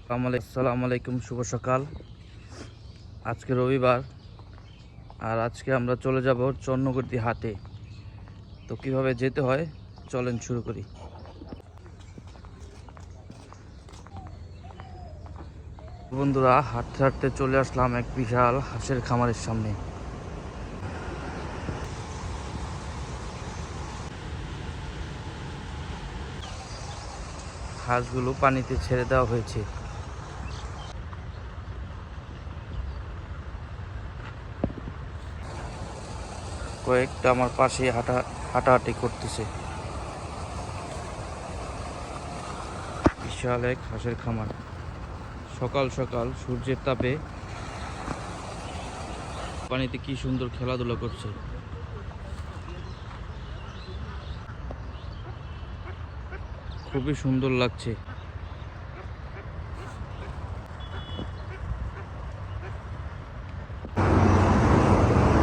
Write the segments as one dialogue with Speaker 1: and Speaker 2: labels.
Speaker 1: আসসালামু আলাইকুম, শুভ সকাল। আজকে রবিবার, আর আজকে আমরা চলে যাব চন্নগতি হাটে। তো কিভাবে যেতে হয় চলেন শুরু করি। বন্ধুরা, হাঁটতে হাঁটতে চলে আসলাম এক বিশাল হাঁসের খামারের সামনে। হাঁসগুলো পানিতে ছেড়ে দেওয়া হয়েছে। কয়েকটা আমার পাশে হাঁটাহাঁটি করতেছে। বিশাল এক হাঁসের খামার। সকাল সকাল সূর্যের তাপে পানিতে কি সুন্দর খেলাধুলা করছে। খুবই সুন্দর লাগছে।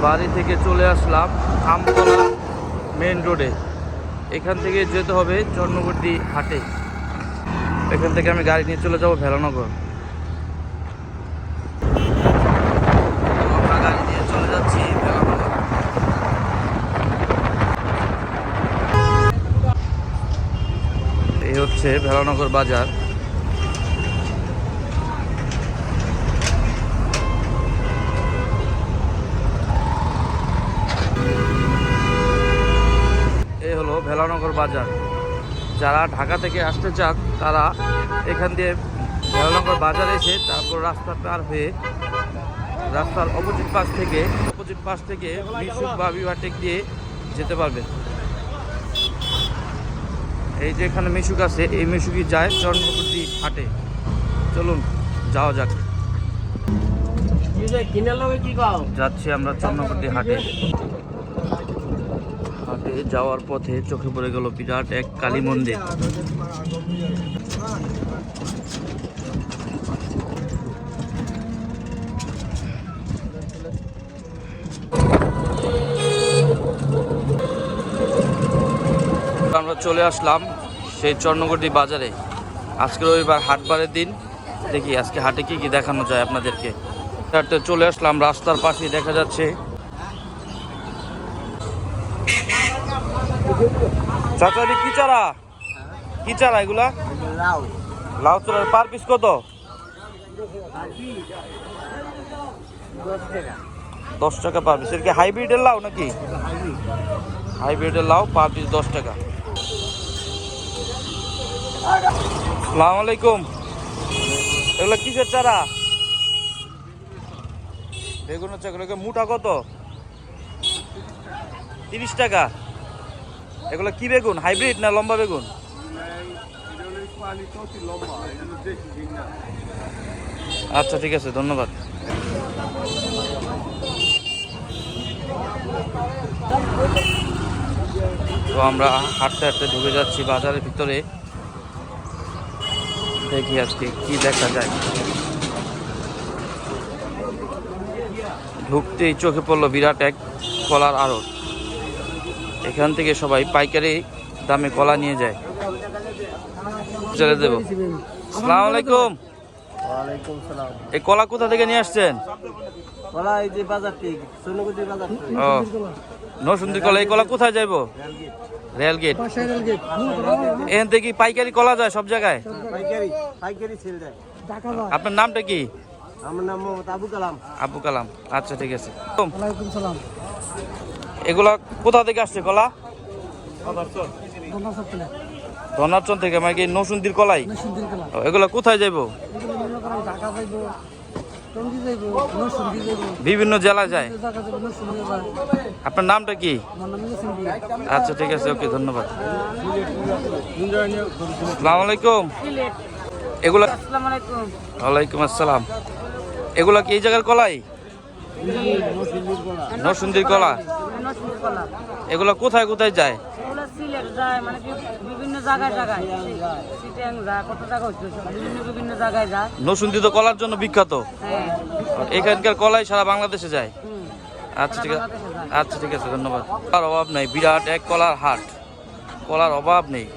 Speaker 1: বাড়ি থেকে চলে আসলাম আমতলা মেন রোডে। এখান থেকে যেতে হবে চন্নগতি হাটে। এখান থেকে আমি গাড়ি নিয়ে চলে যাব ভেলানগর। আমরা গাড়ি নিয়ে চলে যাচ্ছি ভেলানগর। এই হচ্ছে ভেলানগর বাজার। এই হলো ভেলানগর বাজার। যারা ঢাকা থেকে আসতে চান তারা এখান দিয়ে ভেলানগর বাজার এসে তারপর রাস্তা পার হয়ে রাস্তার অপোজিট পাশ থেকে মিশুক বা বিভাটেক দিয়ে যেতে পারবেন। এই যে এখানে মিশুক আছে, এই মিশুকই যায় চন্নগতি হাটে। চলুন যাওয়া যাক। যাচ্ছি আমরা চন্নগতি হাটে। হাটে যাওয়ার পথে চোখে পড়ে গেল বিরাট এক কালী মন্দির। আমরা চলে আসলাম সেই চন্নগতি বাজারে। আজকে রবিবার, হাটবারের দিন। দেখি আজকে হাটে কি কি দেখানো যায় আপনাদেরকে। হাটে চলে আসলাম, রাস্তার পাশে দেখা যাচ্ছে চাচা কি চারা এগুলা? লাউ চারা পার পিস কত? 10 টাকা পার পিস। এর কি হাইব্রিডের লাউ নাকি? হাইব্রিডের লাউ পার পিস 10 টাকা। আসসালামু আলাইকুম। এগুলো কিসের চারা? বেগুনের চারা। মুঠা কত? 30 টাকা। এগুলো কি বেগুন, হাইব্রিড না লম্বা বেগুন? আচ্ছা ঠিক আছে, ধন্যবাদ। তো আমরা হাঁটতে হাঁটতে ঢুকে যাচ্ছি বাজারের ভিতরে। দেখি আজকে কি দেখা যায়। ঢুকতেই চোখে পড়লো বিরাট এক কলার আড়ত। এখান থেকে সবাই পাইকারি দামে কলা নিয়ে যায়। চলে দেব। আসসালামু আলাইকুম। এই কলা কোথা থেকে নিয়ে আসছেন? ও, নরসিংদী কলা। এই কলা কোথায় যাইবো? রেলগেট। এখান থেকে পাইকারি কলা যায় সব জায়গায়? আপনার নামটা কি?
Speaker 2: আমার নাম আবু কালাম।
Speaker 1: আবু কালাম, আচ্ছা ঠিক আছে। এগুলা কোথা থেকে আসছে কলা? ধনাচন থেকে, মানে কি নরসিংদীর কলাই? এগুলা কোথায় যাইবো? বিভিন্ন জেলা যায়। আপনার নামটা কি? আচ্ছা ঠিক আছে, ওকে, ধন্যবাদ। আসসালামু আলাইকুম। এগুলা? ওয়ালাইকুম আসসালাম। এগুলা কি এই জায়গার কলাই? নরসিংদীর কলা। এগুলা কোথায় কোথায় যায়? নরসিংদী তো কলার জন্য বিখ্যাত। এখানকার কলাই সারা বাংলাদেশে যায়। আচ্ছা ঠিক আছে, আচ্ছা ঠিক আছে, ধন্যবাদ। কলার অভাব নেই, বিরাট এক কলার হাট। কলার অভাব নেই।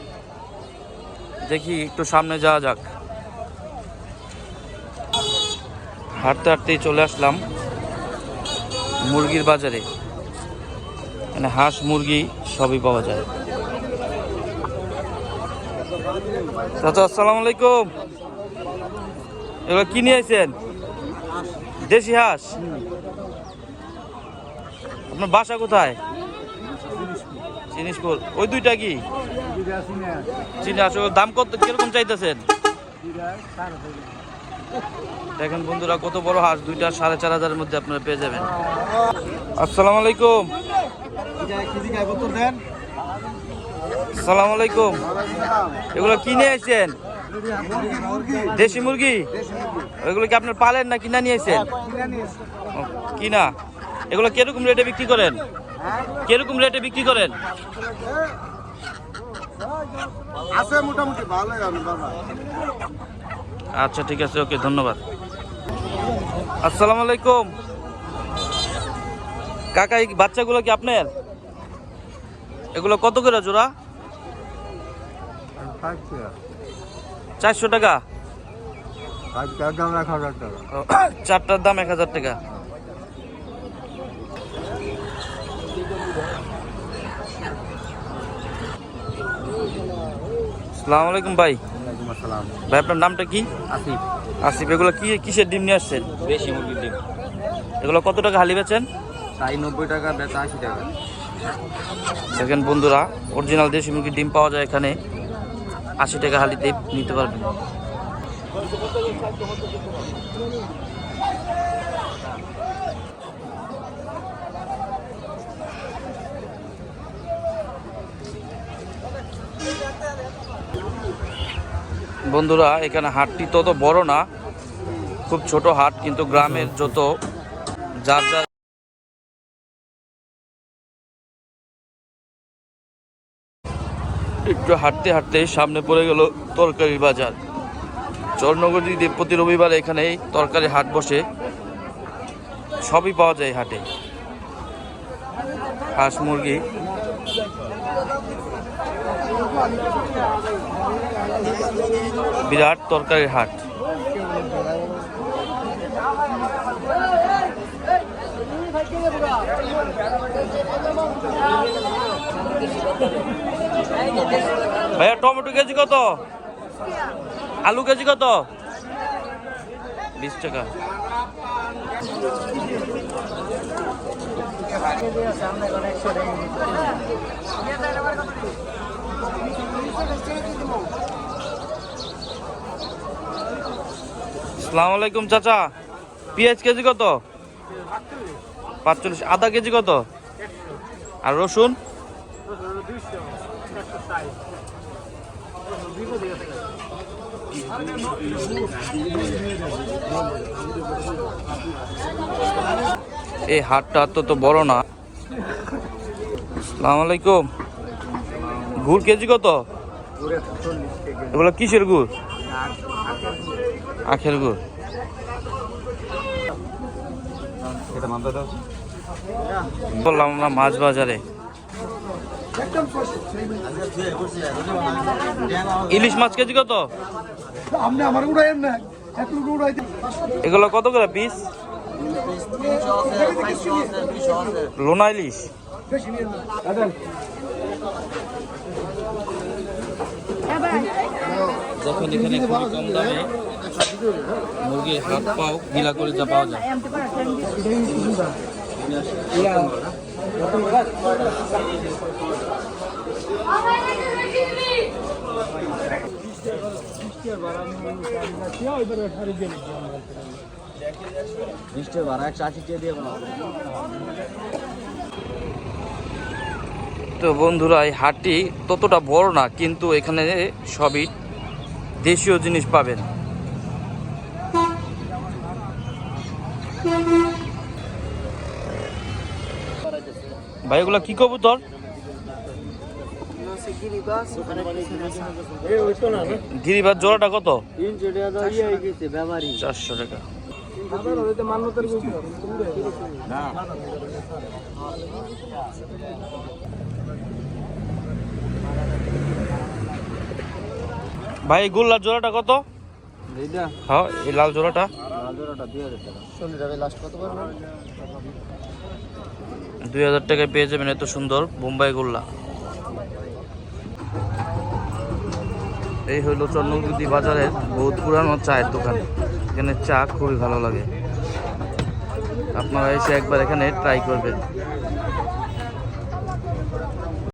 Speaker 1: দেখি একটু সামনে যাওয়া যাক। হাঁটতে হাঁটতেই চলে আসলাম মুরগির বাজারে। মানে হাঁস মুরগি সবই পাওয়া যায়। চাচা আসসালামু আলাইকুম। এগুলো কি নিয়ে আইছেন? দেশি হাঁস। আপনার বাসা কোথায়? জিনিসপুর। ওই দুইটা কি চীনা হাঁস? ওর দাম কত, কিরকম চাইতেছেন? দেখেন বন্ধুরা কত বড় হাঁস, দুইটা 4,500-এর মধ্যে আপনারা পেয়ে যাবেন। আসসালামু আলাইকুম। আসসালামু আলাইকুম। এগুলো কি নিয়ে আসছেন? দেশি মুরগি। এগুলো কি আপনার পালেন না কিনা নিয়ে আসছেন? কিনা। এগুলো কিরকম রেটে বিক্রি করেন? কিরকম রেটে বিক্রি করেন?
Speaker 2: আছে মোটামুটি ভালোই আমি বাবা।
Speaker 1: আচ্ছা ঠিক আছে, ওকে, ধন্যবাদ। আসসালামু আলাইকুম। কাকা এই বাচ্চাগুলো কি আপনার? এগুলো কত করে জোড়া? 400 টাকা। চারটার দাম 1000 টাকা। আসসালামু আলাইকুম ভাই। ভাই আপনার নামটা কি?
Speaker 2: আসিফ।
Speaker 1: আসিফ। এগুলো কি কিসের ডিম নিয়ে আসছেন?
Speaker 2: দেশি মুরগির ডিম।
Speaker 1: এগুলো কত টাকা হালি বেচেন?
Speaker 2: তাই 90 টাকা, বেচা 80 টাকা।
Speaker 1: দেখেন বন্ধুরা, অরিজিনাল দেশি মুরগির ডিম পাওয়া যায় এখানে। 80 টাকা হালিতে নিতে পারবেন। বন্ধুরা এখানে হাটটি তত বড় না, খুব ছোট হাট, কিন্তু গ্রামের যত যার যার একটু হাঁটতে হাঁটতে সামনে পড়ে গেল তরকারির বাজার। চরনগরীতে প্রতি রবিবারে এখানে তরকারি হাট বসে, সবই পাওয়া যায় হাটে। হাঁস মুরগি, বিরাট তরকারির হাট। ভাইয়া টমেটো কেজি কত? আলু কেজি কত? 20 টাকা। আসসালামু আলাইকুম চাচা। পেঁয়াজ কেজি কত? 45। আদা কেজি কত? আর রসুন? এই হাটটা তো বড় না। আসসালামু আলাইকুম। গুড় কেজি কত? এগুলো কিসের গুড়? আখের গুড়। বললাম আমরা মাছ বাজারে। ইলিশ মাছ কেজি কত? এগুলো কত করে পিস? লোনা ইলিশ। যখন এখানে খুবই কম দামে মুরগির হাত পাও গিলা করে যা পাওয়া যায়। তো বন্ধুরা এই হাটটি ততটা বড় না, কিন্তু এখানে সবই দেশীয় জিনিস পাবেন। ভাই এগুলা কি কবুতর? গিরিবাজ। জোড়াটা কত? 400 টাকা। ভাই গোল্লার জোড়াটা কত?
Speaker 2: এইটা
Speaker 1: হ্যাঁ এই লাল জোড়াটা
Speaker 2: জোড়াটা 2000 টাকা 40 টাকা লাস্ট কত পারবেন
Speaker 1: 2000 টাকায় পেয়ে যাবেন এত সুন্দর বোম্বাই গোল্লা। এই হইলো চন্দ্রগুদি বাজারের বহুত পুরানো চায়ের দোকান। এখানে চা খুবই ভালো লাগে, আপনারা এসে একবার এখানে ট্রাই করবেন।